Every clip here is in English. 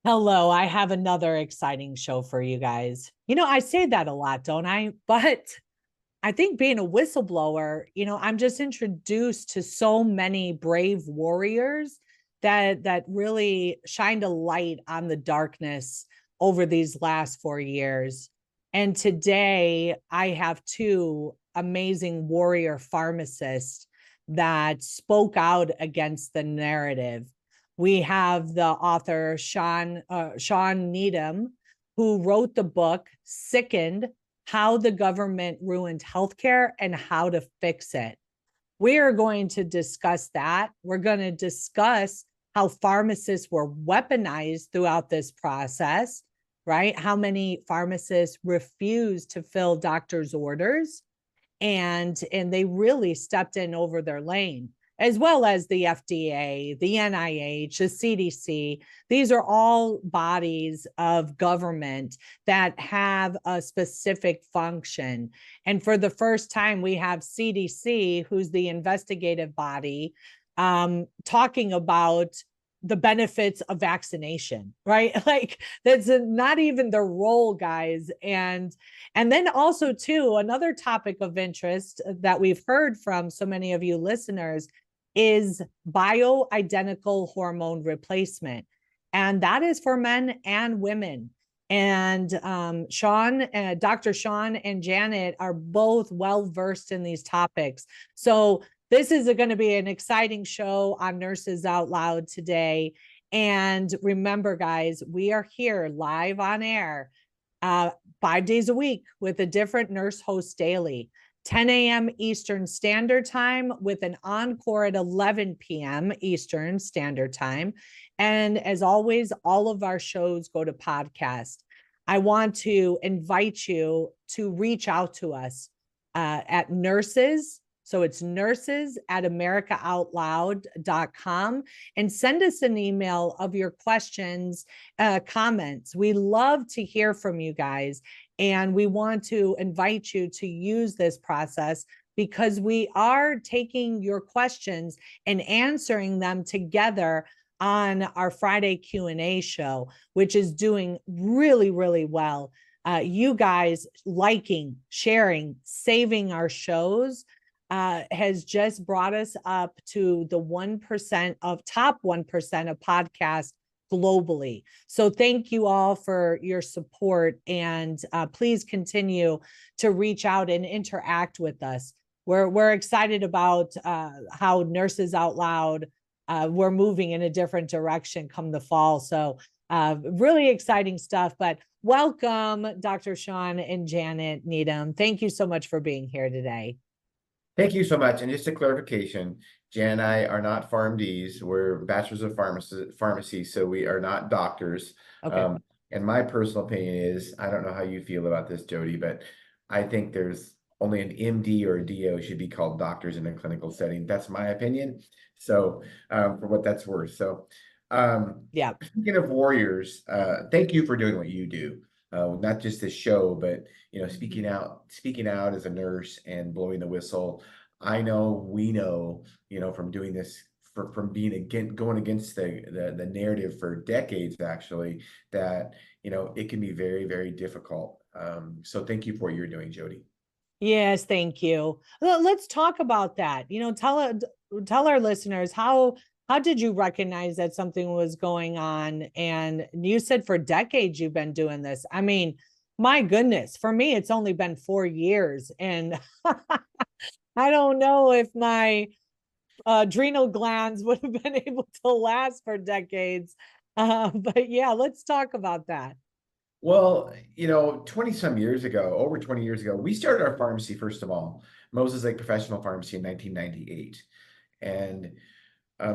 Hello, I have another exciting show for you guys. I say that a lot, don't I? But I think being a whistleblower, I'm just introduced to so many brave warriors that really shined a light on the darkness over these last 4 years. And today I have two amazing warrior pharmacists that spoke out against the narrative. We have the author Shawn Needham, who wrote the book Sickened: How the Government Ruined Healthcare and How to Fix It. We are going to discuss that. We're going to discuss how pharmacists were weaponized throughout this process, right? How many pharmacists refused to fill doctors' orders, and they really stepped in over their lane, as well as the FDA, the NIH, the CDC. These are all bodies of government that have a specific function. And for the first time, we have CDC, who's the investigative body, talking about the benefits of vaccination, right? Like that's not even their role, guys. And then also too, another topic of interest that we've heard from so many of you listeners is bioidentical hormone replacement. And that is for men and women. And Dr. Shawn and Janet are both well versed in these topics. So this is going to be an exciting show on Nurses Out Loud today. And remember, guys, we are here live on air 5 days a week with a different nurse host daily. 10 a.m. Eastern Standard Time with an encore at 11 p.m. Eastern Standard Time. And as always, all of our shows go to podcast. I want to invite you to reach out to us at nurses. So it's nurses at americaoutloud.com, and send us an email of your questions, comments. We love to hear from you guys. And we want to invite you to use this process because we are taking your questions and answering them together on our Friday Q&A show, which is doing really, really well. You guys liking, sharing, saving our shows has just brought us up to the 1% of top 1% of podcasts globally. So thank you all for your support, and please continue to reach out and interact with us. We're excited about how Nurses Out Loud, we're moving in a different direction come the fall. So really exciting stuff. But welcome, Dr. Shawn and Janet Needham. Thank you so much for being here today. Thank you so much. And just a clarification, Jan and I are not PharmDs. We're bachelors of pharmacy, so we are not doctors. Okay. And my personal opinion is, I don't know how you feel about this, Jodi, but I think there's only an MD or a DO should be called doctors in a clinical setting. That's my opinion. So for what that's worth. So Yeah. speaking of warriors, thank you for doing what you do. Not just this show, but speaking out as a nurse and blowing the whistle. I know, we know, from doing this, from being going against the narrative for decades, actually, that it can be very, very difficult. So thank you for what you're doing, Jodi. Yes, thank you. Let's talk about that. Tell our listeners how did you recognize that something was going on? And you said for decades you've been doing this. I mean, my goodness, for me, it's only been 4 years, and I don't know if my adrenal glands would have been able to last for decades. But yeah, let's talk about that. Well, 20 some years ago, over 20 years ago, we started our pharmacy, first of all, Moses Lake Professional Pharmacy in 1998. And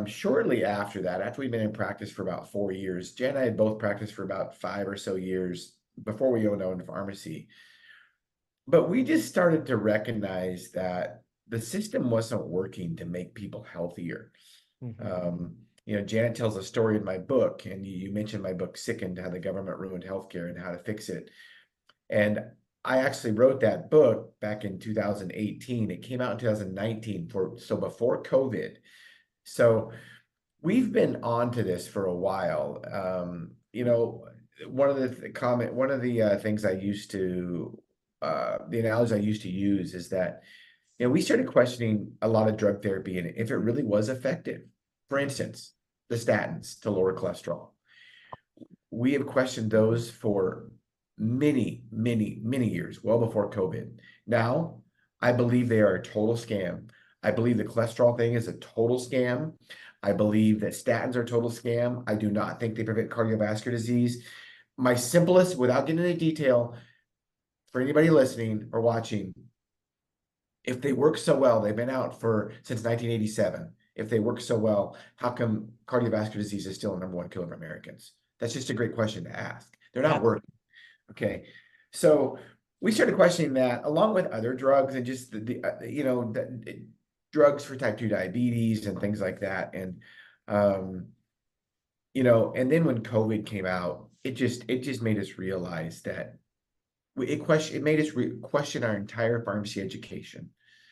shortly after that, after we'd been in practice for about 4 years, Jan and I had both practiced for about 5 or so years before we owned pharmacy. But we just started to recognize that the system wasn't working to make people healthier. Janet tells a story in my book, and you mentioned my book, Sickened: How the Government Ruined Healthcare and How to Fix It. And I actually wrote that book back in 2018. It came out in 2019, so before COVID. So we've been on to this for a while. one of the things I used to, the analogy I used to use is that, we started questioning a lot of drug therapy and if it really was effective. For instance, the statins to lower cholesterol. We have questioned those for many, many, many years, well before COVID. Now, I believe they are a total scam. I believe the cholesterol thing is a total scam. I believe that statins are a total scam. I do not think they prevent cardiovascular disease. My simplest, without getting into detail, for anybody listening or watching, if they work so well, they've been out since 1987. If they work so well, how come cardiovascular disease is still the #1 killer of Americans? That's just a great question to ask. They're not Yep. working. Okay. So we started questioning that along with other drugs and just the drugs for type 2 diabetes and things like that. And, and then when COVID came out, it just made us realize that it made us question our entire pharmacy education.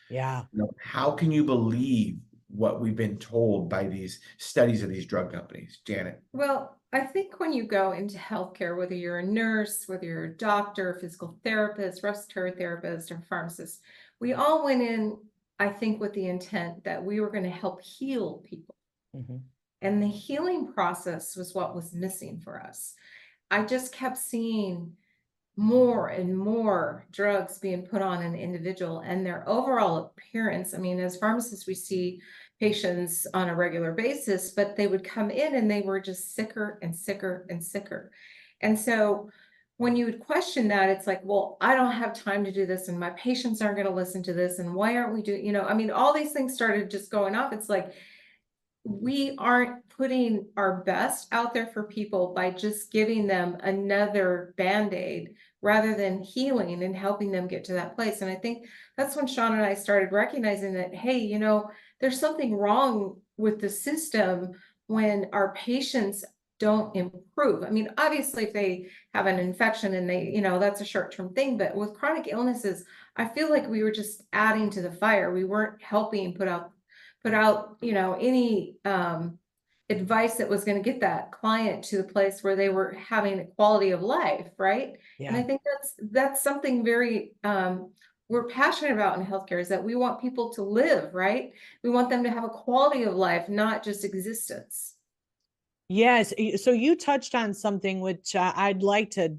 Yeah. How can you believe what we've been told by these studies of these drug companies, Janet? Well, I think when you go into healthcare, whether you're a nurse, whether you're a doctor, physical therapist, respiratory therapist, or pharmacist, we all went in, I think, with the intent that we were going to help heal people. Mhm. And the healing process was what was missing for us. I just kept seeing more and more drugs being put on an individual and their overall appearance. I mean, as pharmacists, we see patients on a regular basis, but they would come in and they were just sicker and sicker and sicker. And so when you would question that, it's like, well, I don't have time to do this and my patients aren't going to listen to this. And why aren't we doing, I mean, all these things started just going off. It's like, we aren't putting our best out there for people by just giving them another Band-Aid rather than healing and helping them get to that place. And I think that's when Shawn and I started recognizing that, hey, there's something wrong with the system when our patients don't improve. I mean, obviously, if they have an infection and they, that's a short-term thing, but with chronic illnesses, I feel like we were just adding to the fire. We weren't helping put out any advice that was going to get that client to the place where they were having a quality of life, right? Yeah. And I think that's something very we're passionate about in healthcare, is that we want people to live, right? We want them to have a quality of life, not just existence. Yes. So you touched on something which I'd like to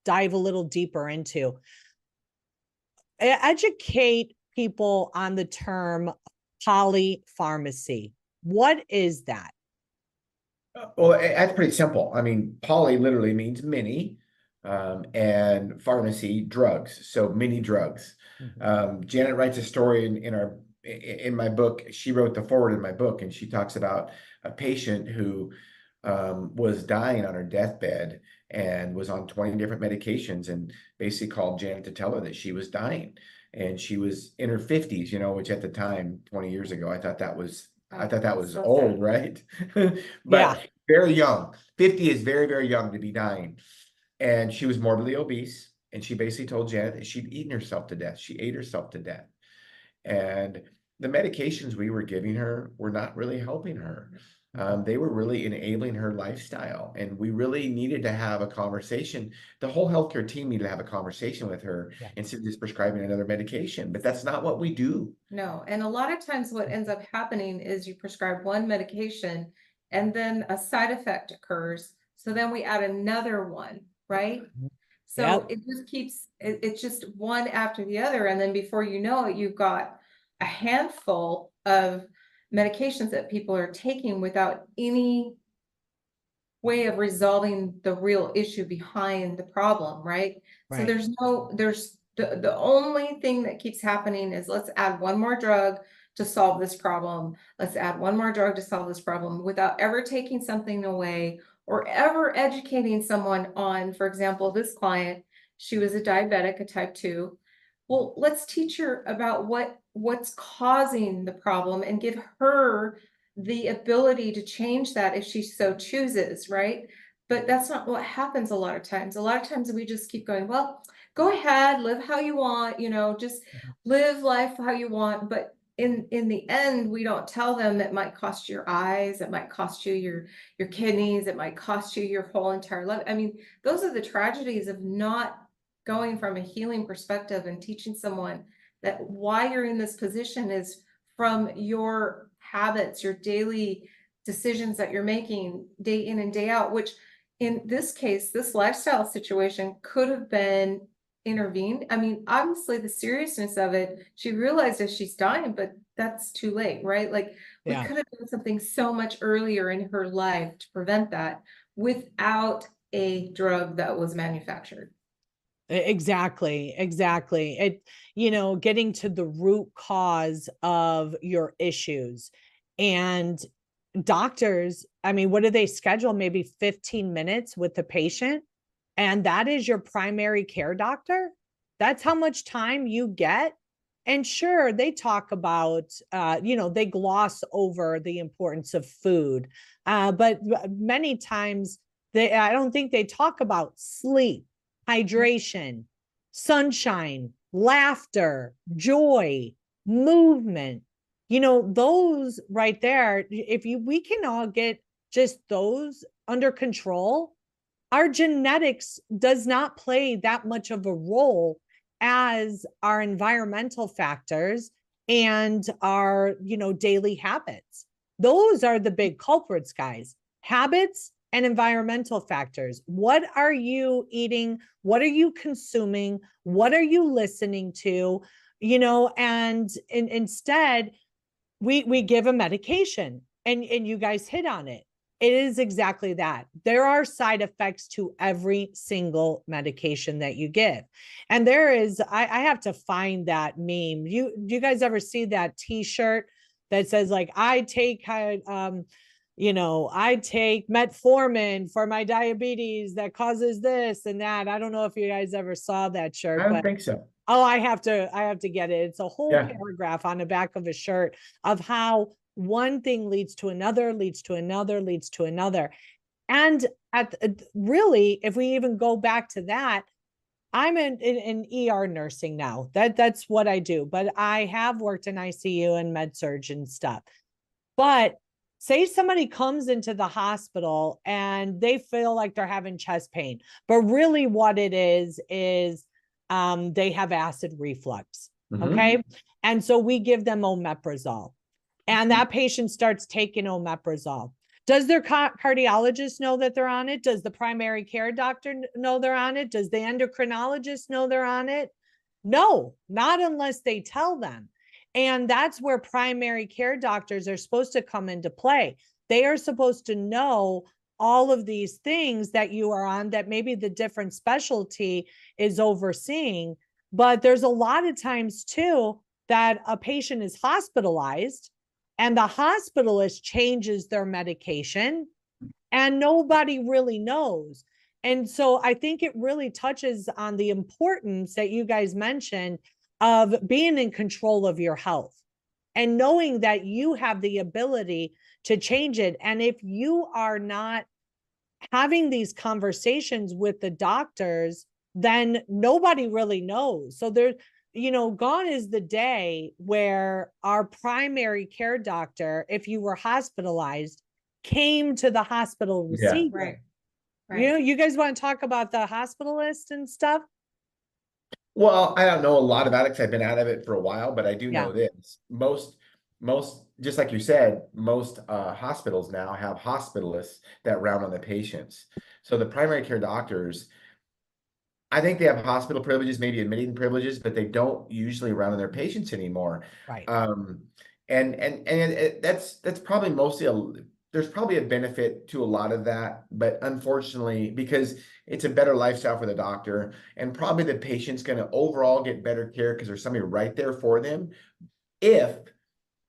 dive a little deeper into. Educate people on the term polypharmacy. What is that? Well, that's pretty simple. I mean, poly literally means many, and pharmacy, drugs. So many drugs. Mhm. Janet writes a story in my book. She wrote the foreword in my book, and she talks about a patient who was dying on her deathbed and was on 20 different medications, and basically called Janet to tell her that she was dying. And she was in her 50s, which at the time, 20 years ago, I thought that was So old, sad. right? Yeah. But very young. 50 is very, very young to be dying. And she was morbidly obese. And she basically told Janet that she'd eaten herself to death. She ate herself to death. And the medications we were giving her were not really helping her. They were really enabling her lifestyle. And we really needed to have a conversation. The whole healthcare team needed to have a conversation with her Yeah. instead of just prescribing another medication. But that's not what we do. No. And a lot of times what ends up happening is you prescribe one medication and then a side effect occurs. So then we add another one, right? So Yep. it just keeps, it's just one after the other. And then before you know it, you've got a handful of medications that people are taking without any way of resolving the real issue behind the problem, right? So Right. there's the only thing that keeps happening is, let's add one more drug to solve this problem. Let's add one more drug to solve this problem without ever taking something away or ever educating someone on, for example, this client, she was a diabetic, a type 2. Well, let's teach her about what's causing the problem and give her the ability to change that if she so chooses, right? But that's not what happens a lot of times. A lot of times we just keep going, well, go ahead, live how you want, just Mhm. live life how you want. But in the end, we don't tell them it might cost your eyes, it might cost you your kidneys, it might cost you your whole entire life. I mean, those are the tragedies of not going from a healing perspective and teaching someone that why you're in this position is from your habits, your daily decisions that you're making day in and day out, which in this case, this lifestyle situation could have been intervened. I mean, obviously the seriousness of it, she realizes she's dying, but that's too late, right? Like we Yeah. could have done something so much earlier in her life to prevent that without a drug that was manufactured. Exactly. It, getting to the root cause of your issues. And doctors, I mean, what do they schedule? Maybe 15 minutes with the patient. And that is your primary care doctor. That's how much time you get. And sure, they talk about, they gloss over the importance of food. But many times I don't think they talk about sleep, hydration, sunshine, laughter, joy, movement. Those right there, if we can all get just those under control, our genetics does not play that much of a role as our environmental factors and our, daily habits. Those are the big culprits, guys. Habits and environmental factors. What are you eating? What are you consuming? What are you listening to? And instead, we give a medication, and you guys hit on it. It is exactly that. There are side effects to every single medication that you give. And there is, I have to find that meme. Do you guys ever see that t-shirt that says like, I take metformin for my diabetes that causes this and that. I don't know if you guys ever saw that shirt. I don't think so. Oh, I have to get it. It's a whole paragraph on the back of a shirt of how one thing leads to another, leads to another, leads to another. And really, if we even go back to that, I'm in ER nursing now. That's what I do. But I have worked in ICU and med surg and stuff. But say somebody comes into the hospital and they feel like they're having chest pain, but really what it is they have acid reflux. Okay. And so we give them omeprazole, and that patient starts taking omeprazole. Does their cardiologist know that they're on it? Does the primary care doctor know they're on it? Does the endocrinologist know they're on it? No, not unless they tell them. And that's where primary care doctors are supposed to come into play. They are supposed to know all of these things that you are on that maybe the different specialty is overseeing. But there's a lot of times too that a patient is hospitalized and the hospitalist changes their medication and nobody really knows. And so I think it really touches on the importance that you guys mentioned of being in control of your health and knowing that you have the ability to change it. And if you are not having these conversations with the doctors, then nobody really knows. So there, gone is the day where our primary care doctor, if you were hospitalized, came to the hospital to see you. Right. You guys want to talk about the hospitalist and stuff? Well, I don't know a lot about it because I've been out of it for a while, but I do know this. Most, just like you said, most hospitals now have hospitalists that round on the patients. So the primary care doctors, I think they have hospital privileges, maybe admitting privileges, but they don't usually round on their patients anymore. Right. That's probably mostly there's probably a benefit to a lot of that, but unfortunately, because it's a better lifestyle for the doctor, and probably the patient's going to overall get better care because there's somebody right there for them if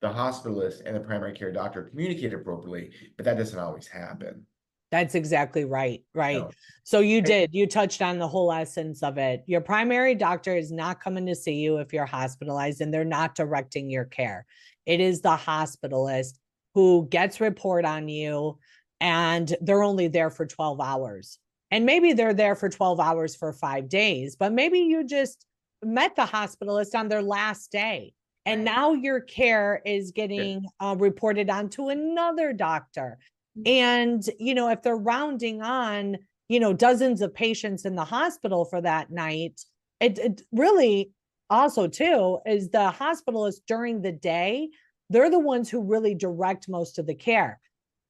the hospitalist and the primary care doctor communicate appropriately, but that doesn't always happen. That's exactly right. Right. No. So you touched on the whole essence of it. Your primary doctor is not coming to see you if you're hospitalized, and they're not directing your care. It is the hospitalist who gets report on you, and they're only there for 12 hours. And maybe they're there for 12 hours for 5 days, but maybe you just met the hospitalist on their last day And Right. now your care is getting reported on to another doctor. And, if they're rounding on, dozens of patients in the hospital for that night, it really also too is the hospitalists during the day, they're the ones who really direct most of the care.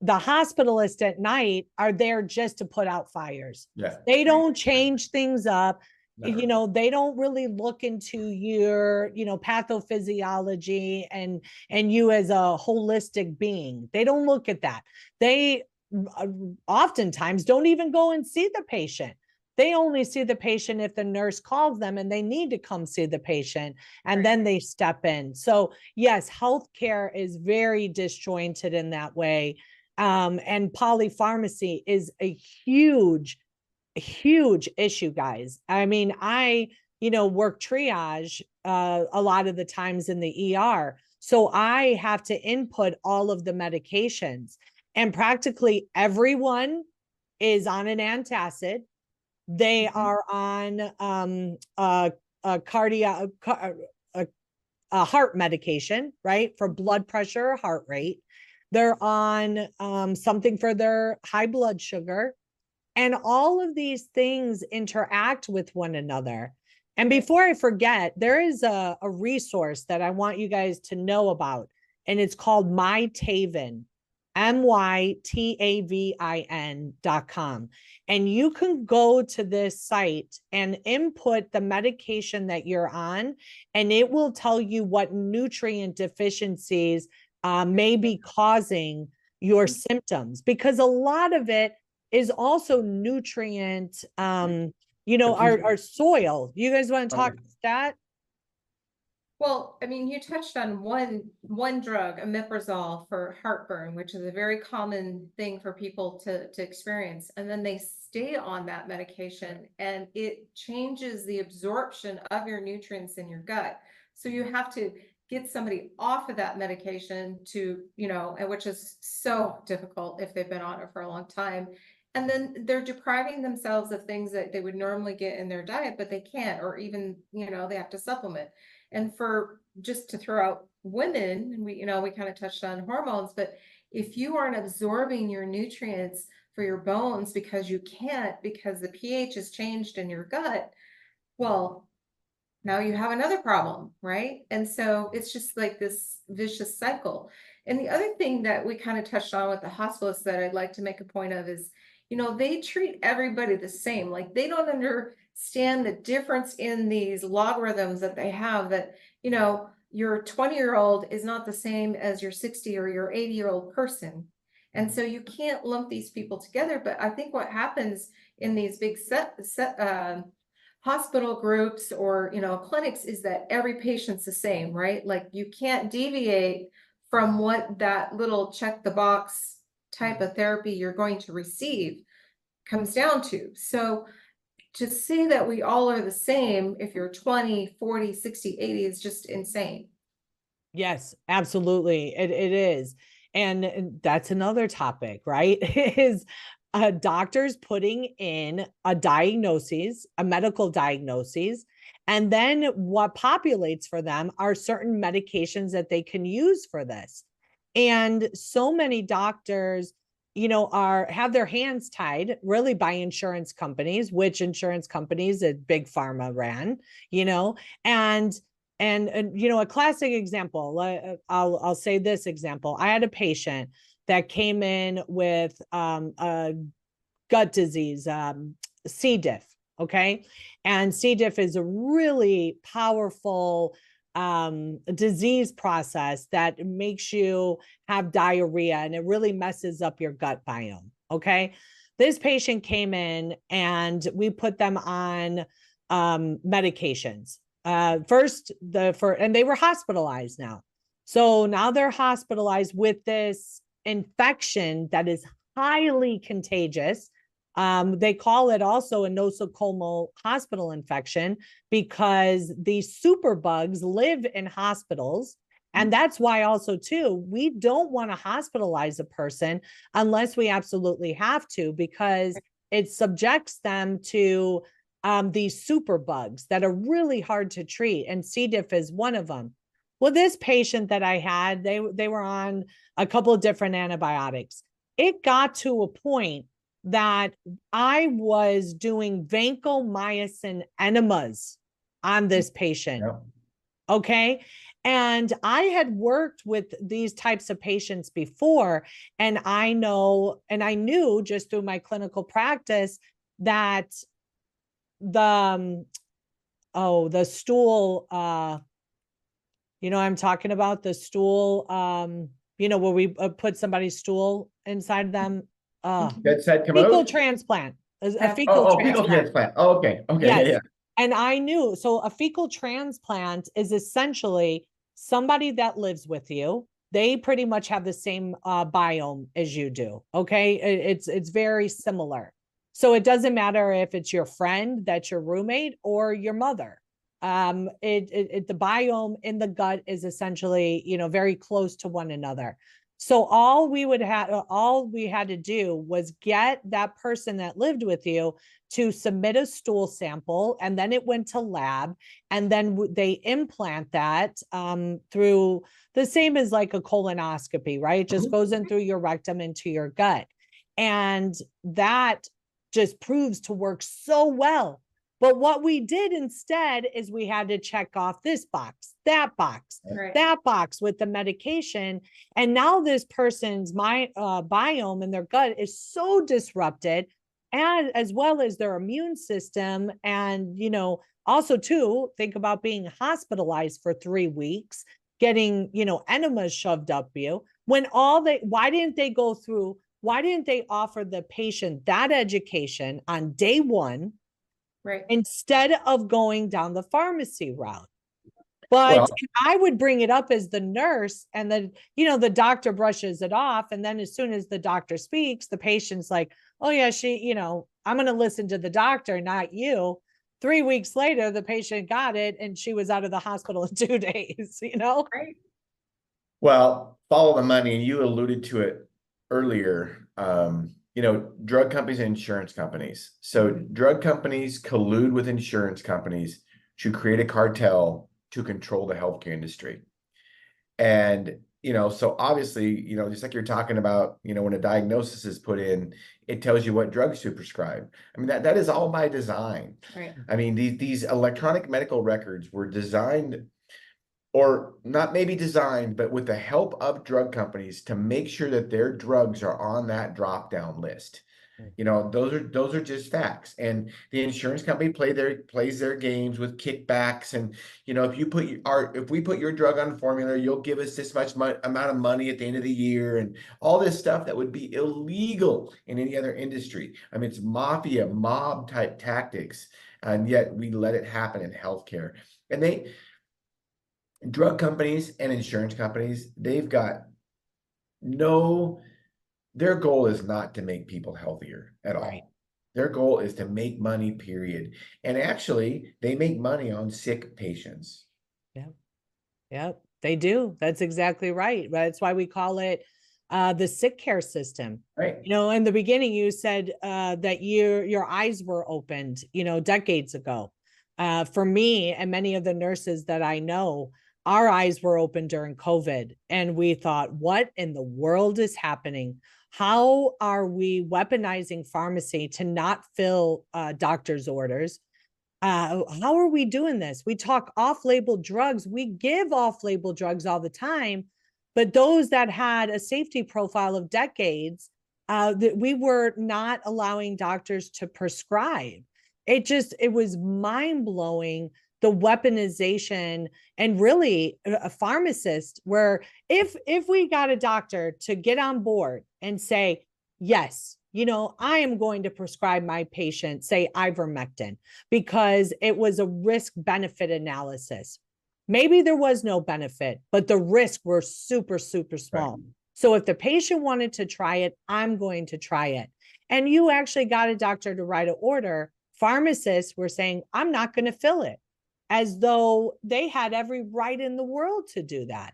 The hospitalists at night are there just to put out fires. Yeah. They don't change things up. No. They don't really look into your, pathophysiology and you as a holistic being. They don't look at that. They oftentimes don't even go and see the patient. They only see the patient if the nurse calls them and they need to come see the patient, and then they step in. So yes, healthcare is very disjointed in that way. And polypharmacy is a huge issue, guys. I mean, I work triage a lot of the times in the ER. So I have to input all of the medications, and practically everyone is on an antacid. They are on a cardiac, a heart medication, right? For blood pressure, heart rate. They're on something for their high blood sugar. And all of these things interact with one another. And before I forget, there is a resource that I want you guys to know about, and it's called MyTavin, MyTavin.com. And you can go to this site and input the medication that you're on, and it will tell you what nutrient deficiencies may be causing your symptoms, because a lot of it is also nutrient, our soil. You guys want to talk about that? Well, I mean, you touched on one drug, omeprazole, for heartburn, which is a very common thing for people to experience. And then they stay on that medication and it changes the absorption of your nutrients in your gut. So you have to get somebody off of that medication to, and which is so difficult if they've been on it for a long time. And then they're depriving themselves of things that they would normally get in their diet, but they can't, or even, they have to supplement. And for just to throw out women, and we kind of touched on hormones, but if you aren't absorbing your nutrients for your bones because you can't, because the pH has changed in your gut, well, now you have another problem, right? And so it's just like this vicious cycle. And the other thing that we kind of touched on with the hospitalists that I'd like to make a point of is, they treat everybody the same. Like they don't understand the difference in these logarithms that they have, that, your 20-year-old is not the same as your 60 or your 80-year-old person. And so you can't lump these people together. But I think what happens in these big hospital groups or, clinics is that every patient's the same, right? Like you can't deviate from what that little check the box type of therapy you're going to receive comes down to. So to say that we all are the same, if you're 20, 40, 60, 80, is just insane. Yes, absolutely. It is. And that's another topic, right? Is doctors putting in a diagnosis, a medical diagnosis, and then what populates for them are certain medications that they can use for this. And so many doctors, have their hands tied really by insurance companies, which insurance companies that big pharma ran, and a classic example, I'll say this example. I had a patient that came in with a gut disease, C. diff. Okay. And C. diff is a really powerful disease process that makes you have diarrhea, and it really messes up your gut biome. Okay. This patient came in and we put them on medications. And they were hospitalized now. So now they're hospitalized with this infection that is highly contagious. They call it also a nosocomial hospital infection because the superbugs live in hospitals. And that's why also too, we don't want to hospitalize a person unless we absolutely have to, because it subjects them to these superbugs that are really hard to treat. And C. diff is one of them. Well, this patient that I had, they were on a couple of different antibiotics. It got to a point that I was doing vancomycin enemas on this patient. Yep. Okay. And I had worked with these types of patients before, and I knew just through my clinical practice that the the stool, I'm talking about the stool, where we put somebody's stool inside them. Bedside Fecal commode? transplant. A Yeah. fecal Fecal transplant. transplant. Oh, okay. Okay. Yes. Yeah. And I knew, so a fecal transplant is essentially somebody that lives with you. They pretty much have the same biome as you do. Okay. It's very similar. So it doesn't matter if it's your friend, that's your roommate, or your mother. The biome in the gut is essentially, very close to one another. So all we had to do was get that person that lived with you to submit a stool sample, and then it went to lab, and then they implant that through the same as like a colonoscopy, right? It just goes in through your rectum into your gut. And that just proves to work so well. But what we did instead is we had to check off this box, that box with the medication. And now this person's biome in their gut is so disrupted, and as well as their immune system. And, also too, think about being hospitalized for 3 weeks, getting, enemas shoved up you, why didn't they offer the patient that education on day one? Right. Instead of going down the pharmacy route. But I would bring it up as the nurse, and then, the doctor brushes it off. And then as soon as the doctor speaks, the patient's like, oh yeah, I'm going to listen to the doctor, not you. 3 weeks later, the patient got it and she was out of the hospital in 2 days, Right. Well, follow the money, and you alluded to it earlier. Drug companies and insurance companies. So drug companies collude with insurance companies to create a cartel to control the healthcare industry. And, so obviously, just like you're talking about, when a diagnosis is put in, it tells you what drugs to prescribe. I mean, that is all by design. Right. I mean, these electronic medical records were designed, or not maybe designed, but with the help of drug companies, to make sure that their drugs are on that drop-down list. Those are just facts. And the insurance company plays their games with kickbacks. And, if we put your drug on formula, you'll give us this much amount of money at the end of the year, and all this stuff that would be illegal in any other industry. I mean, it's mafia, mob type tactics. And yet we let it happen in healthcare. And drug companies and insurance companies, their goal is not to make people healthier at all. Right. Their goal is to make money, period. And actually, they make money on sick patients. Yeah, they do. That's exactly right. That's why we call it the sick care system. Right. In the beginning, you said that your eyes were opened, decades ago. For me and many of the nurses that I know, our eyes were open during COVID, and we thought, what in the world is happening? How are we weaponizing pharmacy to not fill doctor's orders? How are we doing this? We talk off-label drugs. We give off-label drugs all the time, but those that had a safety profile of decades, that we were not allowing doctors to prescribe. It was mind-blowing, the weaponization. And really a pharmacist, where if we got a doctor to get on board and say, yes, I am going to prescribe my patient, say, Ivermectin, because it was a risk benefit analysis. Maybe there was no benefit, but the risks were super, super small. Right. So if the patient wanted to try it, I'm going to try it. And you actually got a doctor to write an order. Pharmacists were saying, I'm not going to fill it, as though they had every right in the world to do that.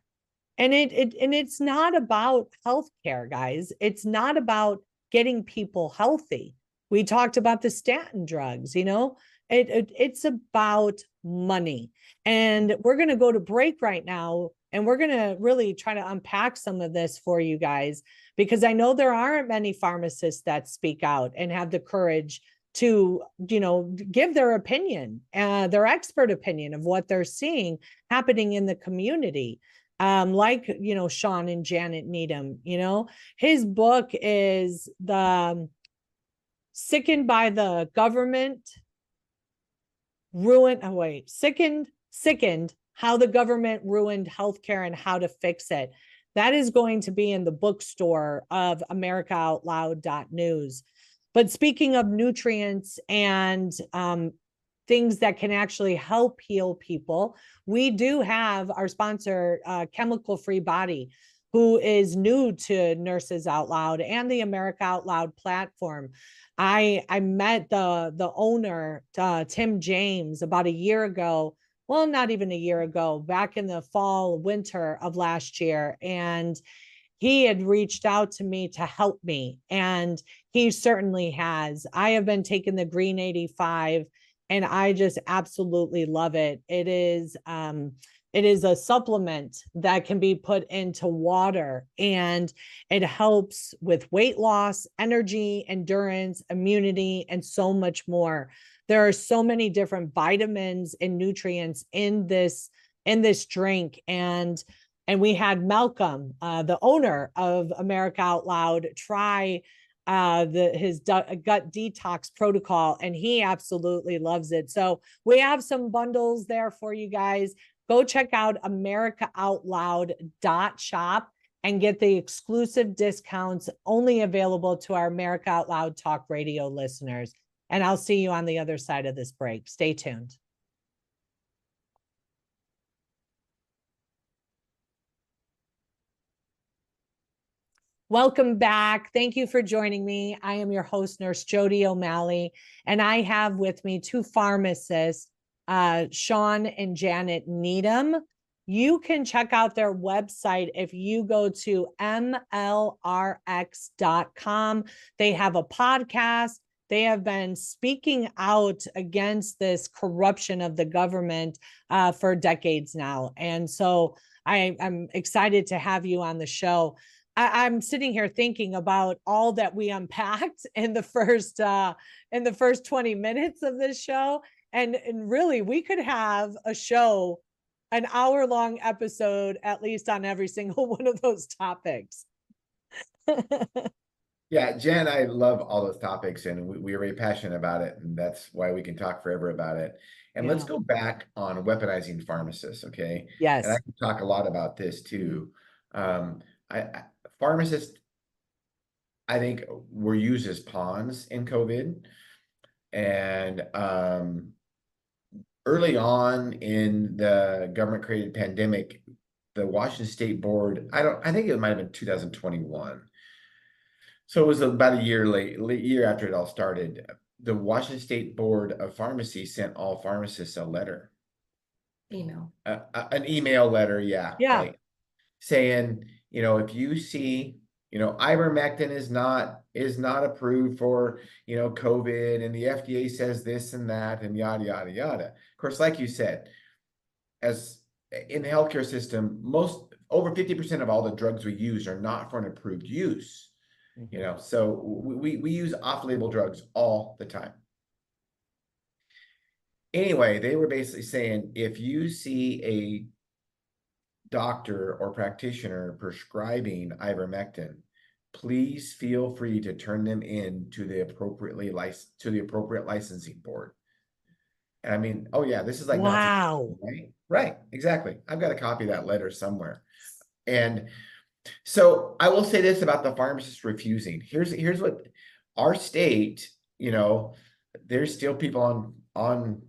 And it's not about healthcare, guys. It's not about getting people healthy. We talked about the statin drugs, it's about money. And we're going to go to break right now. And we're going to really try to unpack some of this for you guys, because I know there aren't many pharmacists that speak out and have the courage to, give their opinion, their expert opinion of what they're seeing happening in the community. Like, Shawn and Janet Needham, his book is the Sickened by the Government, Sickened, how the government ruined healthcare and how to fix it. That is going to be in the bookstore of AmericaOutloud.news. But speaking of nutrients and things that can actually help heal people, we do have our sponsor, Chemical Free Body, who is new to Nurses Out Loud and the America Out Loud platform. I met the owner, Tim James, about a year ago. Well, not even a year ago, back in the fall, winter of last year. And he had reached out to me to help me, and he certainly has. I have been taking the Green 85, and I just absolutely love it. It is a supplement that can be put into water, and it helps with weight loss, energy, endurance, immunity, and so much more. There are so many different vitamins and nutrients in this drink. And we had Malcolm, the owner of America Out Loud, try his gut detox protocol, and he absolutely loves it. So we have some bundles there for you guys. Go check out americaoutloud.shop and get the exclusive discounts only available to our America Out Loud Talk Radio listeners. And I'll see you on the other side of this break. Stay tuned. Welcome back. Thank you for joining me. I am your host, Nurse Jodi O'Malley, and I have with me two pharmacists, Shawn and Janet Needham. You can check out their website if you go to mlrx.com. They have a podcast. They have been speaking out against this corruption of the government for decades now. And so I'm excited to have you on the show. I'm sitting here thinking about all that we unpacked in the first 20 minutes of this show. And really, we could have a show, an hour-long episode, at least on every single one of those topics. Yeah, Jen, I love all those topics, and we are very passionate about it, and that's why we can talk forever about it. And let's go back on weaponizing pharmacists, okay? Yes. And I can talk a lot about this too. Pharmacists, I think, were used as pawns in COVID. And early on in the government-created pandemic, the Washington State Board, I think it might have been 2021. So it was about a year after it all started. The Washington State Board of Pharmacy sent all pharmacists a letter. An email letter, yeah. Right. Saying, if you see, Ivermectin is not approved for, COVID, and the FDA says this and that, and yada, yada, yada. Of course, like you said, as in the healthcare system, over 50% of all the drugs we use are not for an approved use. So we use off-label drugs all the time. Anyway, they were basically saying, if you see a doctor or practitioner prescribing ivermectin, please feel free to turn them in to the appropriate licensing board. And I mean, oh yeah, this is like, wow, right, exactly. I've got a copy of that letter somewhere. And so I will say this about the pharmacists refusing. Here's what our state, there's still people on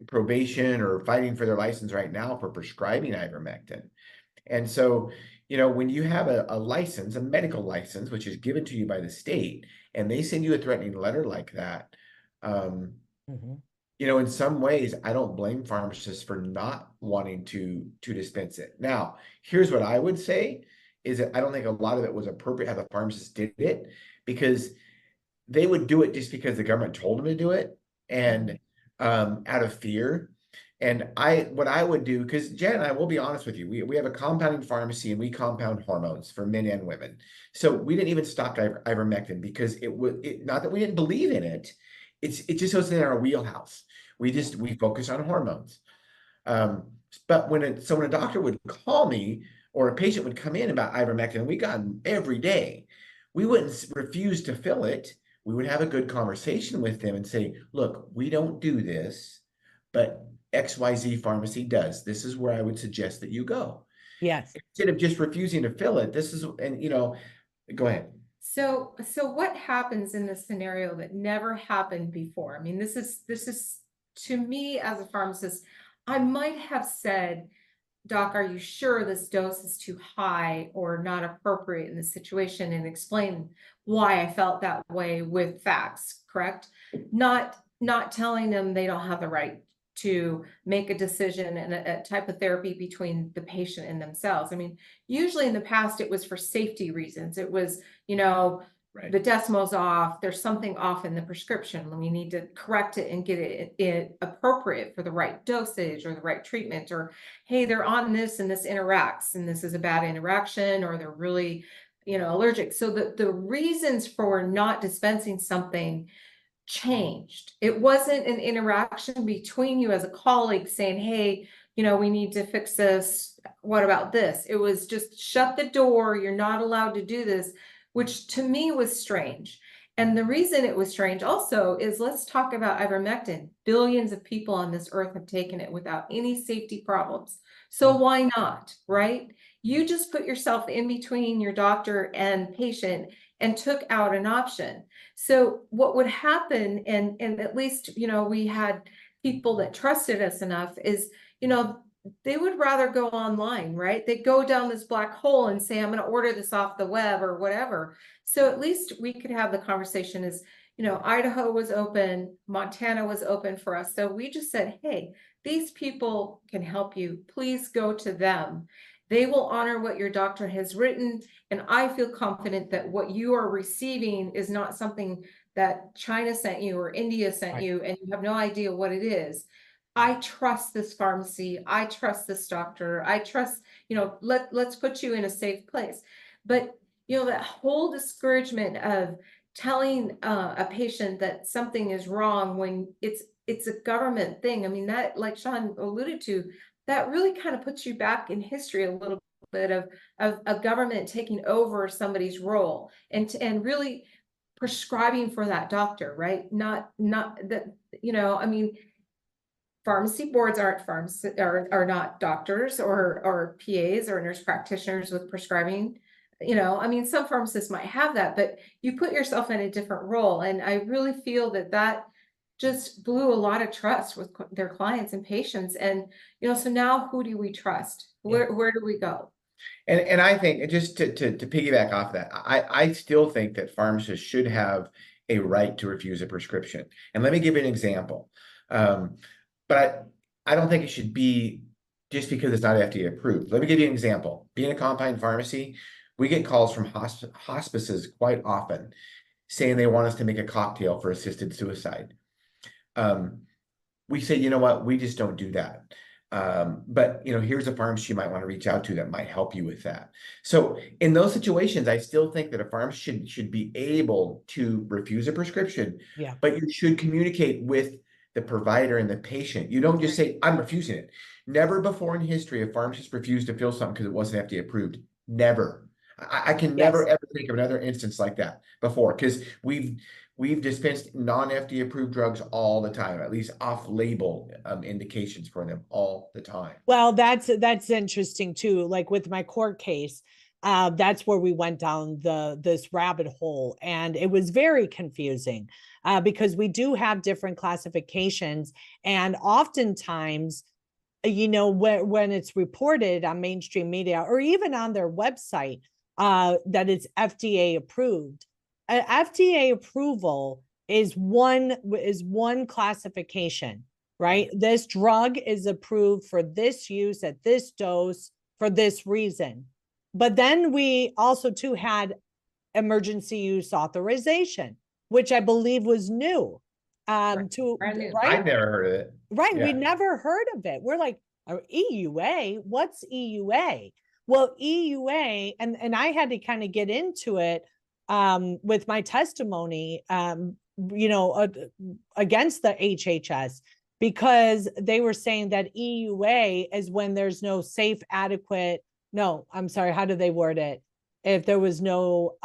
probation or fighting for their license right now for prescribing ivermectin. And so, when you have a license, a medical license, which is given to you by the state, and they send you a threatening letter like that, in some ways, I don't blame pharmacists for not wanting to dispense it. Now, here's what I would say is that I don't think a lot of it was appropriate how the pharmacists did it, because they would do it just because the government told them to do it, and out of fear. And what I would do, because Jen and I will be honest with you, we have a compounding pharmacy and we compound hormones for men and women. So we didn't even stock ivermectin because not that we didn't believe in it. It just wasn't in our wheelhouse. We focus on hormones. But when a doctor would call me or a patient would come in about ivermectin, we got them every day. We wouldn't refuse to fill it. We would have a good conversation with them and say, look, we don't do this, but XYZ pharmacy does. This is where I would suggest that you go. Yes. Instead of just refusing to fill it, go ahead. So what happens in this scenario that never happened before? I mean, this is to me as a pharmacist, I might have said, Doc, are you sure this dose is too high or not appropriate in this situation, and explain why I felt that way with facts, correct? Not telling them they don't have the right to make a decision and a type of therapy between the patient and themselves. I mean, usually in the past, it was for safety reasons. It was, Right. The decimal's off, there's something off in the prescription, we need to correct it and get it appropriate for the right dosage or the right treatment, or, hey, they're on this and this interacts and this is a bad interaction, or they're really, allergic. So the reasons for not dispensing something changed. It wasn't an interaction between you as a colleague saying, hey, we need to fix this. What about this? It was just shut the door. You're not allowed to do this, which to me was strange. And the reason it was strange also is, let's talk about ivermectin. Billions of people on this earth have taken it without any safety problems. So why not, right? You just put yourself in between your doctor and patient and took out an option. So what would happen, and at least, we had people that trusted us enough, is, they would rather go online, right? They go down this black hole and say, I'm going to order this off the web or whatever. So at least we could have the conversation is, Idaho was open, Montana was open for us. So we just said, hey, these people can help you. Please go to them. They will honor what your doctor has written. And I feel confident that what you are receiving is not something that China sent you or India sent you, and you have no idea what it is. I trust this pharmacy. I trust this doctor. I trust, let's put you in a safe place. But, that whole discouragement of telling a patient that something is wrong when it's a government thing. I mean, that, like Shawn alluded to, that really kind of puts you back in history a little bit of a government taking over somebody's role and really prescribing for that doctor, right? Not that, I mean, pharmacy boards aren't are not doctors or PAs or nurse practitioners with prescribing. I mean, some pharmacists might have that, but you put yourself in a different role. And I really feel that just blew a lot of trust with their clients and patients. And, so now who do we trust? Where do we go? And I think, just to piggyback off that, I still think that pharmacists should have a right to refuse a prescription. And let me give you an example. But I don't think it should be just because it's not FDA approved. Let me give you an example. Being a compound pharmacy, we get calls from hospices quite often saying they want us to make a cocktail for assisted suicide. We say, you know what, we just don't do that. But here's a pharmacy you might want to reach out to that might help you with that. So in those situations, I still think that a pharmacist should be able to refuse a prescription, but you should communicate with the provider and the patient. You don't just say, I'm refusing it. Never before in history have pharmacists refused to fill something because it wasn't FDA approved. Never. I can never ever think of another instance like that before, because we've dispensed non-FDA approved drugs all the time, at least off-label indications for them all the time. Well, that's interesting too. Like with my court case, that's where we went down this rabbit hole, and it was very confusing because we do have different classifications, and oftentimes, when it's reported on mainstream media or even on their website that it's FDA approved. FDA approval is one classification, right? This drug is approved for this use at this dose for this reason. But then we also too had emergency use authorization, which I believe was new. to Brand new. right. I've never heard of it. Right. Yeah. We never heard of it. We're like, EUA? What's EUA? Well, EUA, and I had to kind of get into it with my testimony, against the HHS, because they were saying that EUA is when there's no safe, adequate, no, I'm sorry, how do they word it? If there was no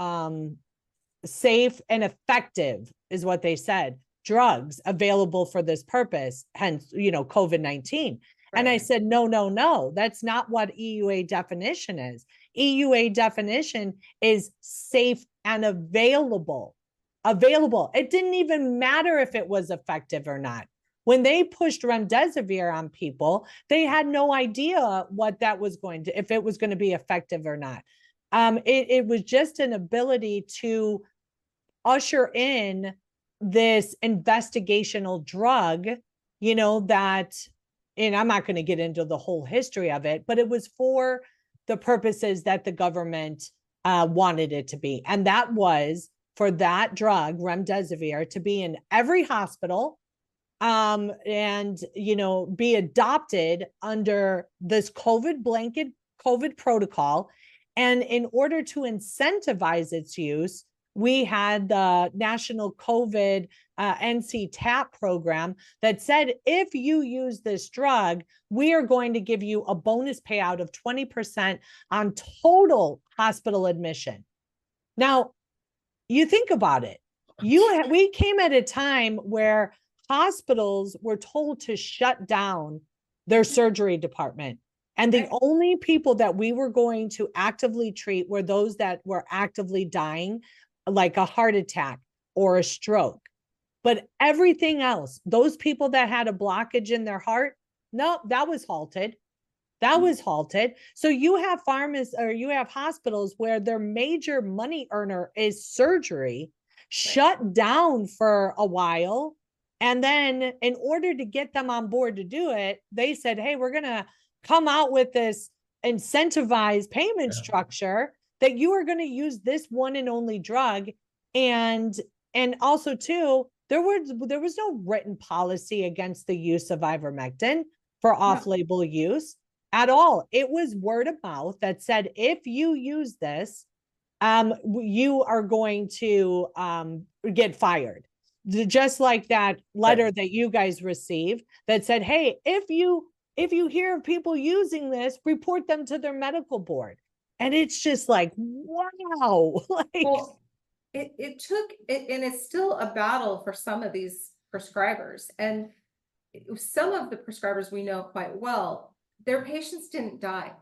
safe and effective, is what they said, drugs available for this purpose, hence, COVID-19. And I said, no, that's not what EUA definition is. EUA definition is safe and available. It didn't even matter if it was effective or not. When they pushed remdesivir on people, they had no idea what that was if it was going to be effective or not. It was just an ability to usher in this investigational drug, that, and I'm not going to get into the whole history of it, but it was for the purposes that the government wanted it to be. And that was for that drug, remdesivir, to be in every hospital, and, be adopted under this blanket COVID protocol. And in order to incentivize its use, we had the national COVID NC TAP program that said, if you use this drug, we are going to give you a bonus payout of 20% on total hospital admission. Now, you think about it. We came at a time where hospitals were told to shut down their surgery department. And the only people that we were going to actively treat were those that were actively dying, like a heart attack or a stroke. But everything else, those people that had a blockage in their heart, no, that was halted. So you have pharmacists, or you have hospitals where their major money earner is surgery, shut down for a while. And then in order to get them on board to do it, they said, hey, we're going to come out with this incentivized payment structure that you are going to use this one and only drug. And also too, there was no written policy against the use of ivermectin for off-label use at all. It was word of mouth that said, if you use this, you are going to get fired. Just like that letter that you guys received that said, hey, if you hear of people using this, report them to their medical board. And it's just like, wow. Well, it took it, and it's still a battle for some of these prescribers. And some of the prescribers we know quite well, their patients didn't die.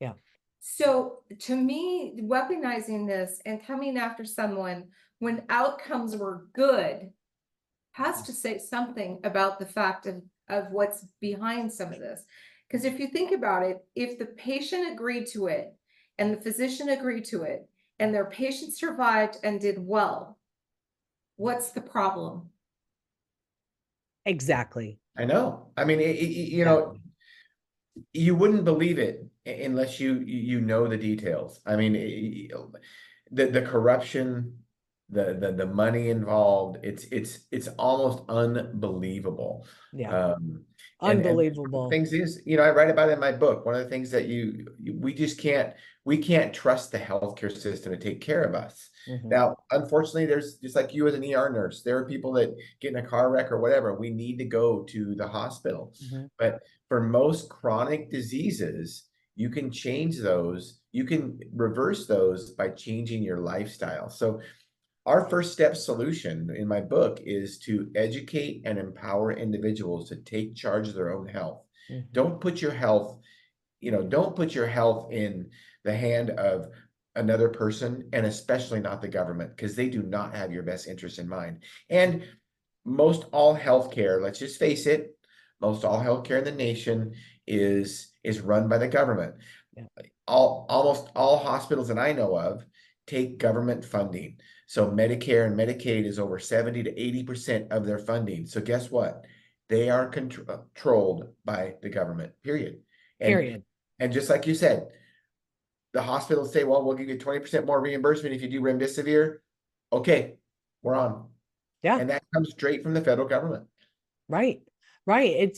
Yeah. So to me, weaponizing this and coming after someone when outcomes were good has to say something about the fact of what's behind some of this. Because if you think about it, if the patient agreed to it and the physician agreed to it and their patient survived and did well, what's the problem? Exactly. I know. I mean, you wouldn't believe it unless you know the details. I mean, the corruption, the money involved, it's almost unbelievable. Yeah. Unbelievable. And things is, I write about it in my book. One of the things that we can't trust the healthcare system to take care of us. Mm-hmm. Now, unfortunately, there's just like you as an ER nurse, there are people that get in a car wreck or whatever. We need to go to the hospital. Mm-hmm. But for most chronic diseases, you can change those. You can reverse those by changing your lifestyle. So our first step solution in my book is to educate and empower individuals to take charge of their own health. Mm-hmm. Don't put your health in the hand of another person, and especially not the government, because they do not have your best interest in mind. And most all healthcare, let's just face it, most all healthcare in the nation is run by the government. Yeah. Almost all hospitals that I know of take government funding. So Medicare and Medicaid is over 70 to 80% of their funding. So guess what? They are controlled by the government, period. And just like you said, the hospitals say, well, we'll give you 20% more reimbursement if you do remdesivir. Okay, we're on. Yeah. And that comes straight from the federal government. Right. Right.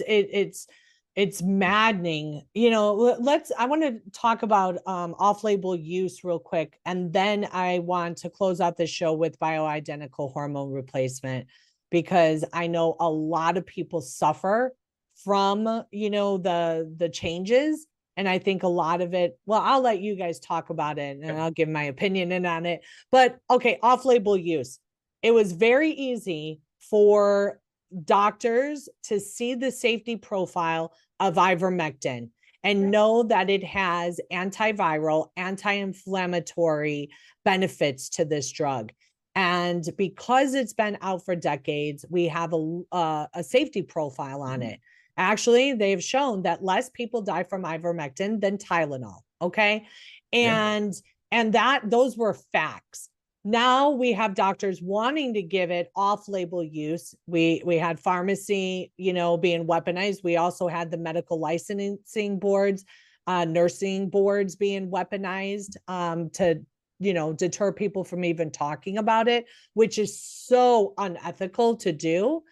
It's maddening. You know, I want to talk about off-label use real quick. And then I want to close out the show with bioidentical hormone replacement, because I know a lot of people suffer from, you know, the changes. And I think a lot of it, well, I'll let you guys talk about it and I'll give my opinion in on it. But okay, off-label use. It was very easy for doctors to see the safety profile of ivermectin and know that it has antiviral, anti-inflammatory benefits to this drug. And because it's been out for decades, we have a safety profile on it. Actually, they've shown that less people die from ivermectin than Tylenol. Okay. And those were facts. Now we have doctors wanting to give it off-label use. We had pharmacy, you know, being weaponized. We also had the medical licensing boards, nursing boards being weaponized to, you know, deter people from even talking about it, which is so unethical to do.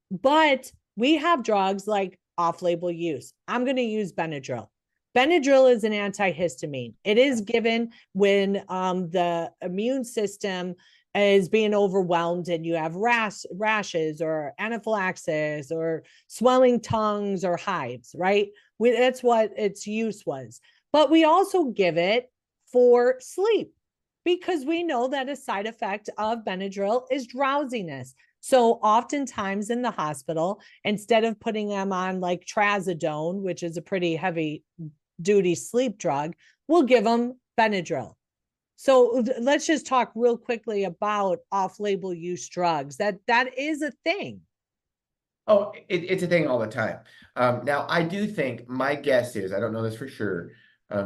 But we have drugs like off-label use. I'm going to use Benadryl. Benadryl is an antihistamine. It is given when the immune system is being overwhelmed and you have rashes or anaphylaxis or swelling tongues or hives, right? That's what its use was. But we also give it for sleep, because we know that a side effect of Benadryl is drowsiness. So oftentimes in the hospital, instead of putting them on like trazodone, which is a pretty heavy duty sleep drug, we'll give them Benadryl. So let's just talk real quickly about off-label use drugs. That is a thing. Oh, it's a thing all the time. Now, I do think, my guess is, I don't know this for sure,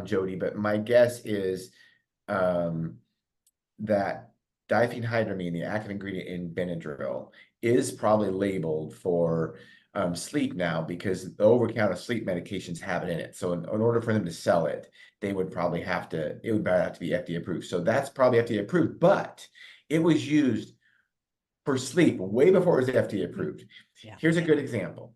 Jodi, but my guess is that diphenhydramine, the active ingredient in Benadryl, is probably labeled for sleep now, because the over-the-counter sleep medications have it in it. So in order for them to sell it, they would probably have to, it would have to be FDA approved. So that's probably FDA approved, but it was used for sleep way before it was FDA approved. Yeah. Here's a good example.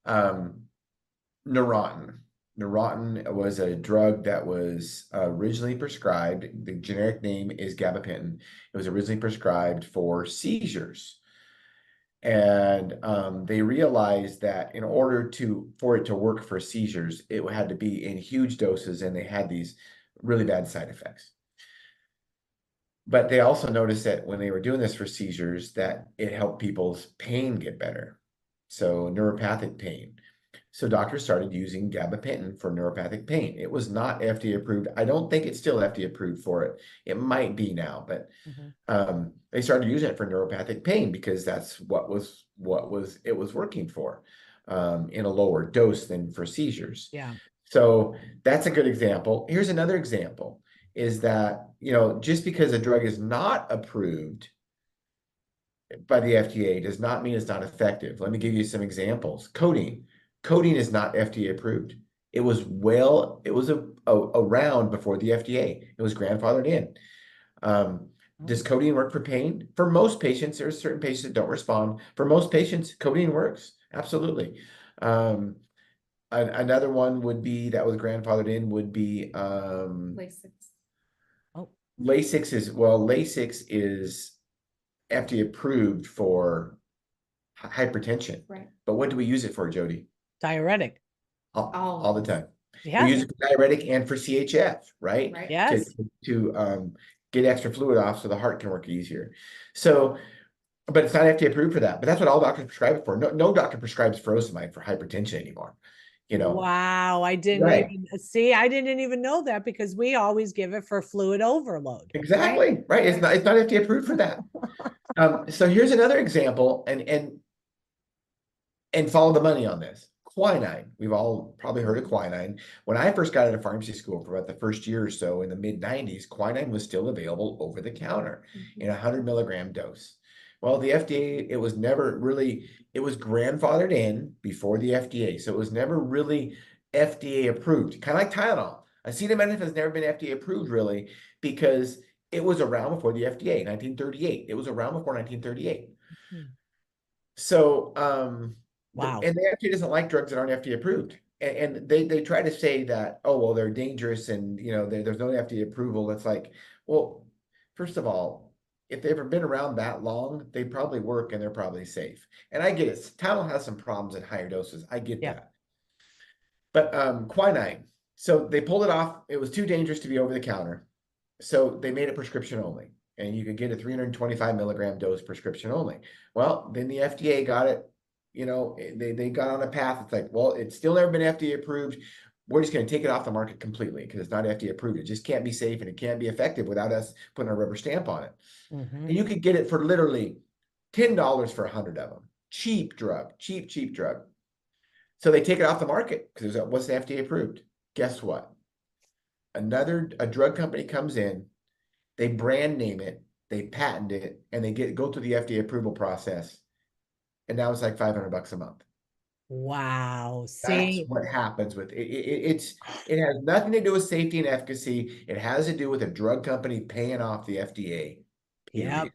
Neurontin. Neurontin was a drug that was originally prescribed. The generic name is gabapentin. It was originally prescribed for seizures. And they realized that in order for it to work for seizures, it had to be in huge doses, and they had these really bad side effects. But they also noticed that when they were doing this for seizures, that it helped people's pain get better. So neuropathic pain. So doctors started using gabapentin for neuropathic pain. It was not FDA approved. I don't think it's still FDA approved for it. It might be now, but they started using it for neuropathic pain because that's what it was working for, in a lower dose than for seizures. Yeah. So that's a good example. Here's another example, is that, you know, just because a drug is not approved by the FDA does not mean it's not effective. Let me give you some examples. Codeine. Codeine is not FDA approved. It was around before the FDA. It was grandfathered in. Does codeine work for pain? For most patients, there's certain patients that don't respond. For most patients, codeine works. Absolutely. Another one would be that was grandfathered in would be Lasix. Lasix is FDA approved for hypertension. Right. But what do we use it for, Jodi? Diuretic. All the time. Yeah. We use it for diuretic and for CHF, right? Yes. To get extra fluid off so the heart can work easier. So, but it's not FDA approved for that. But that's what all doctors prescribe it for. No doctor prescribes furosemide for hypertension anymore. You know. Wow, I didn't even see. I didn't even know that, because we always give it for fluid overload. Exactly. Right. It's not FDA approved for that. So here's another example, and follow the money on this. Quinine. We've all probably heard of quinine. When I first got into pharmacy school for about the first year or so in the mid-90s, quinine was still available over the counter in a 100 milligram dose. Well, the FDA, it was grandfathered in before the FDA. So it was never really FDA approved, kind of like Tylenol. Acetaminophen has never been FDA approved really, because It was around before the FDA, 1938. It was around before 1938. Hmm. So, Wow. and the FDA doesn't like drugs that aren't FDA approved. And they try to say that, oh, well, they're dangerous and, you know, there's no FDA approval. It's like, well, first of all, if they've ever been around that long, they probably work and they're probably safe. And I get it. Tylenol has some problems at higher doses. I get Yeah. that. But quinine, so they pulled it off. It was too dangerous to be over the counter. So they made it prescription only. And you could get a 325 milligram dose prescription only. Well, then the FDA got it, you know, they got on a path. It's like, well, it's still never been FDA approved. We're just going to take it off the market completely because it's not FDA approved. It just can't be safe and it can't be effective without us putting a rubber stamp on it. Mm-hmm. And you could get it for literally $10 for 100 of them. Cheap drug, cheap drug. So they take it off the market because what's the FDA approved? Guess what? A drug company comes in, they brand name it, they patent it, and they go through the FDA approval process. And now it's like $500 a month. Wow. That's See, what happens with it. It has nothing to do with safety and efficacy. It has to do with a drug company paying off the FDA. yeah. Period.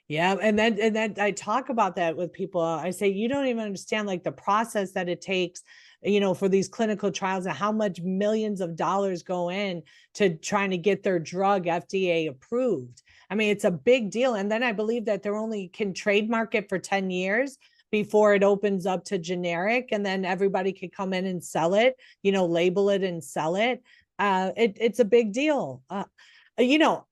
Yeah, and then I talk about that with people. I say you don't even understand like the process that it takes, you know, for these clinical trials and how much millions of dollars go in to trying to get their drug FDA approved. I mean, it's a big deal. And then I believe that they're only can trademark it for 10 years before it opens up to generic, and then everybody could come in and sell it, you know, label it and sell it. It's a big deal. You know,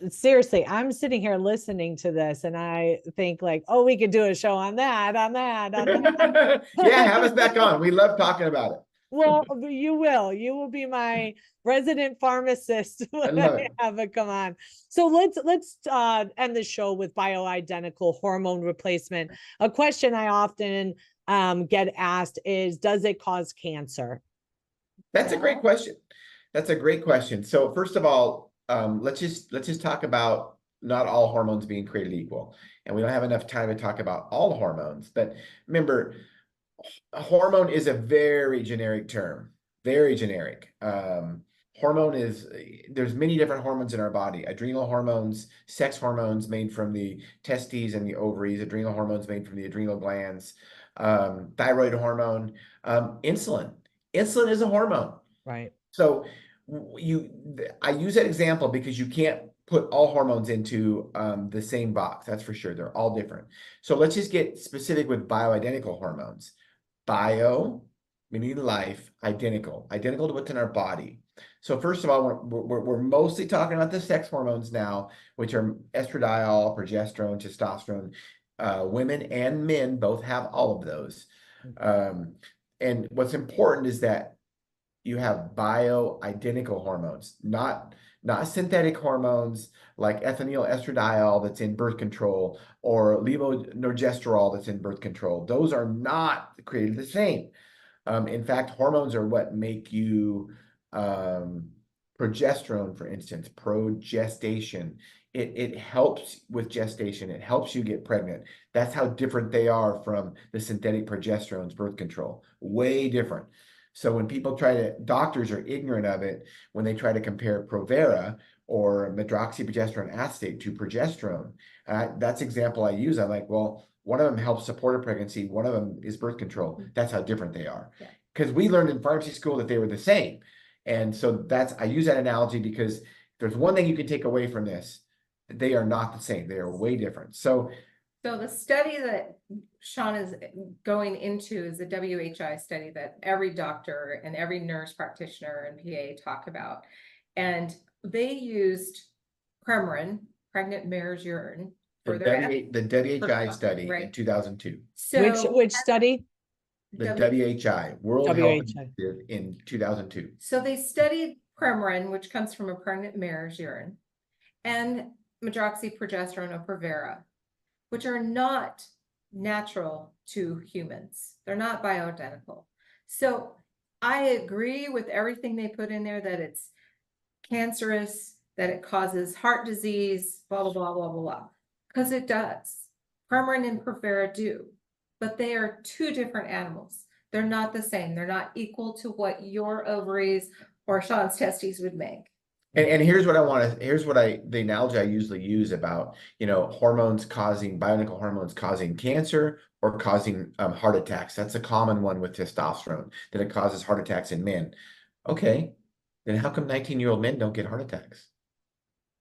seriously, I'm sitting here listening to this and I think like, oh, we could do a show on that, on that, on that. Yeah, have us back on. We love talking about it. Well, you will be my resident pharmacist I when love I it. have it come on. So let's end the show with bioidentical hormone replacement. A question I often get asked is, does it cause cancer? That's a great question. That's a great question. So first of all, let's just talk about not all hormones being created equal. And we don't have enough time to talk about all hormones. But remember, a hormone is a very generic term, very generic. Hormone is, there's many different hormones in our body. Adrenal hormones, sex hormones made from the testes and the ovaries, adrenal hormones made from the adrenal glands, thyroid hormone, insulin. Insulin is a hormone. Right. So I use that example because you can't put all hormones into the same box. That's for sure. They're all different. So let's just get specific with bioidentical hormones. Bio, meaning life, identical to what's in our body. So first of all, we're mostly talking about the sex hormones now, which are estradiol, progesterone, testosterone. Women and men both have all of those. And what's important is that you have bioidentical hormones, not synthetic hormones like ethinyl estradiol that's in birth control or levonorgestrel that's in birth control. Those are not created the same. In fact, hormones are what make you progesterone, for instance, progestation. It helps with gestation. It helps you get pregnant. That's how different they are from the synthetic progesterones, birth control. Way different. So when doctors are ignorant of it when they try to compare Provera or medroxyprogesterone acetate to progesterone. That's example I use. I'm like, well, one of them helps support a pregnancy. One of them is birth control. That's how different they are. Because we learned in pharmacy school that they were the same. And so I use that analogy because if there's one thing you can take away from this, they are not the same. They are way different. So the study that Shawn is going into is a WHI study that every doctor and every nurse practitioner and PA talk about. And they used Premarin, pregnant mare's urine, for the WHI study right? in 2002. So Which study? The WHI, World Health Initiative, in 2002. So they studied Premarin, which comes from a pregnant mare's urine, and medroxyprogesterone or Provera, which are not natural to humans. They're not bioidentical. So I agree with everything they put in there, that it's cancerous, that it causes heart disease, blah, blah, blah, blah, blah, because it does. Premarin and Provera do, but they are two different animals. They're not the same. They're not equal to what your ovaries or Shawn's testes would make. And here's what I want to, the analogy I usually use about, biological hormones causing cancer or causing heart attacks. That's a common one with testosterone, that it causes heart attacks in men. Okay, then how come 19-year-old men don't get heart attacks?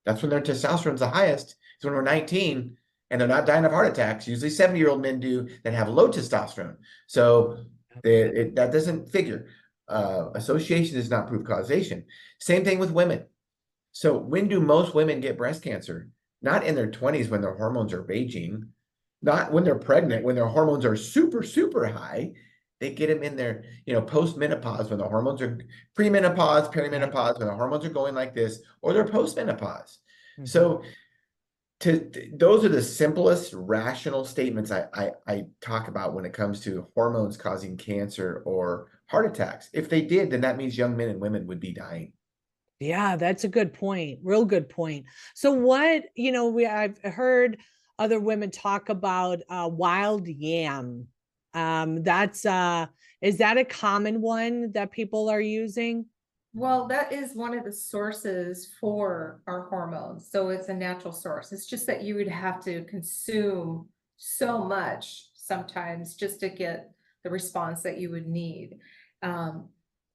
That's when their testosterone's the highest. It's when we're 19 and they're not dying of heart attacks. Usually 70-year-old men do, that have low testosterone. So that doesn't figure. Association does not prove causation. Same thing with women. So when do most women get breast cancer? Not in their 20s when their hormones are raging, not when they're pregnant, when their hormones are super, super high. They get them in their, post-menopause, when the hormones are pre-menopause, perimenopause, when the hormones are going like this, or they're post-menopause. So those are the simplest rational statements I talk about when it comes to hormones causing cancer or heart attacks. If they did, then that means young men and women would be dying. Yeah, that's a good point. Real good point. So what, I've heard other women talk about wild yam. That's is that a common one that people are using? Well, that is one of the sources for our hormones. So it's a natural source. It's just that you would have to consume so much sometimes just to get the response that you would need.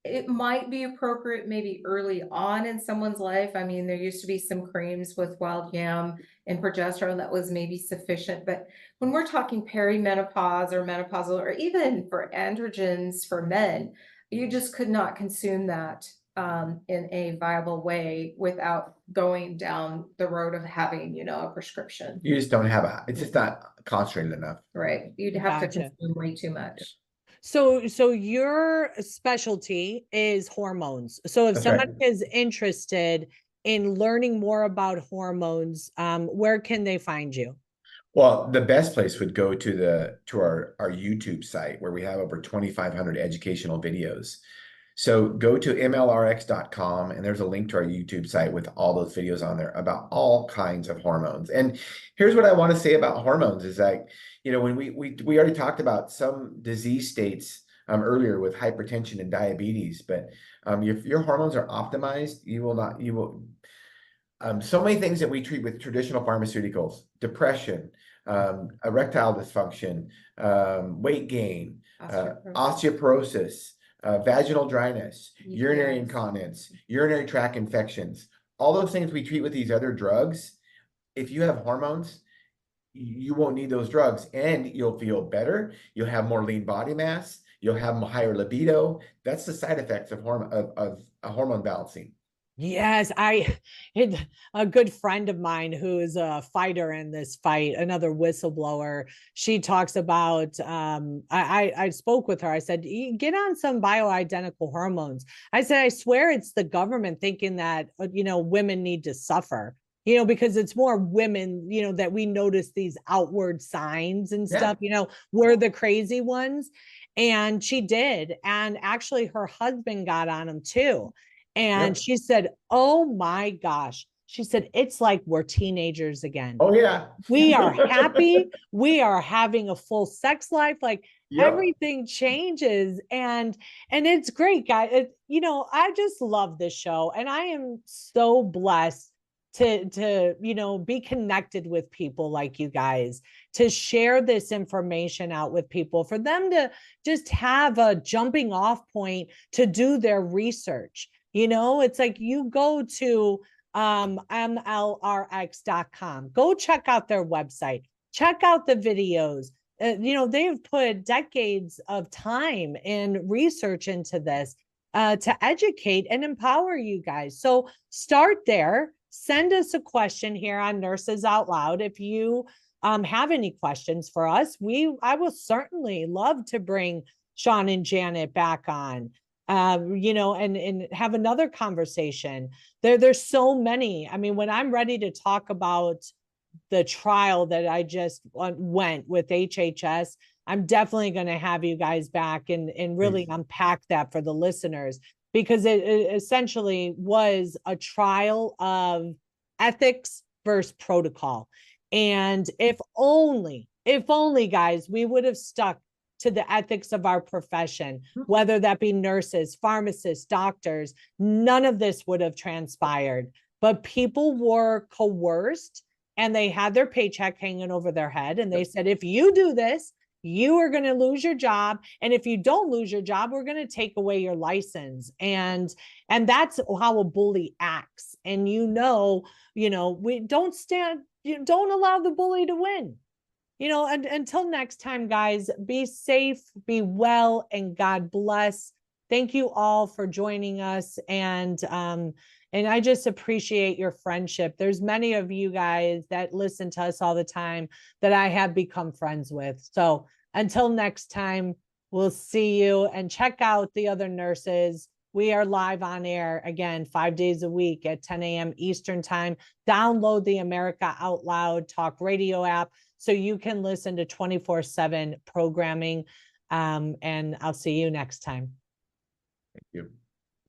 It might be appropriate maybe early on in someone's life. I mean, there used to be some creams with wild yam and progesterone that was maybe sufficient. But when we're talking perimenopause or menopausal, or even for androgens for men, you just could not consume that in a viable way without going down the road of having, a prescription. You just don't have it's just not concentrated enough. Right. You'd have to consume way too much. So your specialty is hormones. So if That's someone right. is interested in learning more about hormones, where can they find you? Well, the best place would go to our YouTube site, where we have over 2,500 educational videos. So go to mlrx.com, and there's a link to our YouTube site with all those videos on there about all kinds of hormones. And here's what I want to say about hormones is that, when we already talked about some disease states earlier with hypertension and diabetes, but if your hormones are optimized, so many things that we treat with traditional pharmaceuticals: depression, erectile dysfunction, weight gain, osteoporosis, vaginal dryness, urinary incontinence, urinary tract infections, all those things we treat with these other drugs. If you have hormones, you won't need those drugs, and you'll feel better. You'll have more lean body mass. You'll have higher libido. That's the side effects of hormone balancing. Yes, a good friend of mine who is a fighter in this fight, another whistleblower. She talks about, I spoke with her. I said, get on some bioidentical hormones. I said, I swear it's the government thinking that, women need to suffer, because it's more women, that we notice these outward signs and stuff, we're the crazy ones. And she did. And actually her husband got on them too. And she said, oh my gosh. She said, it's like we're teenagers again. Oh, yeah. We are happy. We are having a full sex life. Like everything changes. And it's great, guys. I just love this show. And I am so blessed to be connected with people like you guys, to share this information out with people, for them to just have a jumping off point to do their research. It's like you go to mlrx.com, go check out their website, check out the videos. They've put decades of time and research into this to educate and empower you guys. So start there. Send us a question here on Nurses Out Loud if you have any questions for us. I will certainly love to bring Shawn and Janet back on. And have another conversation. There's so many. I mean, when I'm ready to talk about the trial that I just went with HHS, I'm definitely going to have you guys back and really unpack that for the listeners, because it essentially was a trial of ethics versus protocol. And if only guys, we would have stuck to the ethics of our profession, whether that be nurses, pharmacists, doctors. None of this would have transpired, but people were coerced and they had their paycheck hanging over their head. And they said, if you do this, you are going to lose your job. And if you don't lose your job, we're going to take away your license. And that's how a bully acts. And we don't allow the bully to win. And until next time, guys, be safe, be well, and God bless. Thank you all for joining us. And I just appreciate your friendship. There's many of you guys that listen to us all the time that I have become friends with. So until next time, we'll see you, and check out the other nurses. We are live on air again, 5 days a week at 10 a.m. Eastern time. Download the America Out Loud Talk Radio app so you can listen to 24/7 programming. And I'll see you next time. Thank you.